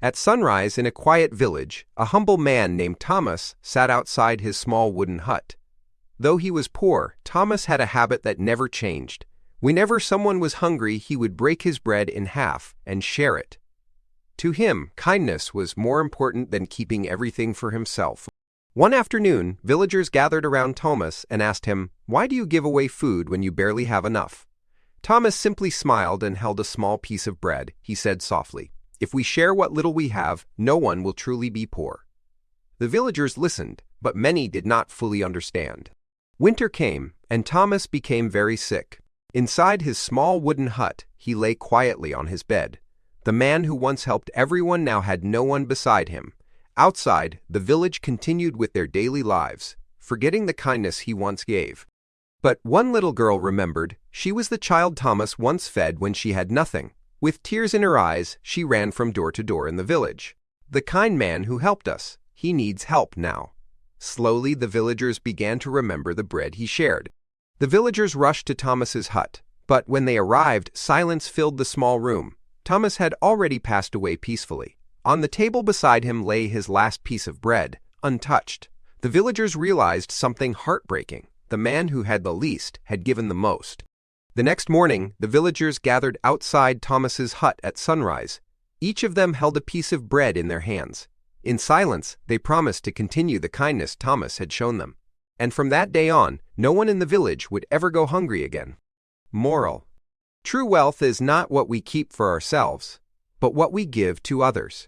At sunrise in a quiet village, a humble man named Tomas sat outside his small wooden hut. Though he was poor, Tomas had a habit that never changed. Whenever someone was hungry, he would break his bread in half and share it. To him, kindness was more important than keeping everything for himself. One afternoon, villagers gathered around Tomas and asked him, "Why do you give away food when you barely have enough?" Tomas simply smiled and held a small piece of bread. He said softly, "If we share what little we have, no one will truly be poor." The villagers listened, but many did not fully understand. Winter came, and Tomas became very sick. Inside his small wooden hut, he lay quietly on his bed. The man who once helped everyone now had no one beside him. Outside, the village continued with their daily lives, forgetting the kindness he once gave. But one little girl remembered. She was the child Tomas once fed when she had nothing. With tears in her eyes, she ran from door to door in the village. "The kind man who helped us, he needs help now." Slowly, the villagers began to remember the bread he shared. The villagers rushed to Tomas's hut, but when they arrived, silence filled the small room. Tomas had already passed away peacefully. On the table beside him lay his last piece of bread, untouched. The villagers realized something heartbreaking. The man who had the least had given the most. The next morning, the villagers gathered outside Tomas's hut at sunrise. Each of them held a piece of bread in their hands. In silence, they promised to continue the kindness Tomas had shown them. And from that day on, no one in the village would ever go hungry again. Moral: true wealth is not what we keep for ourselves, but what we give to others.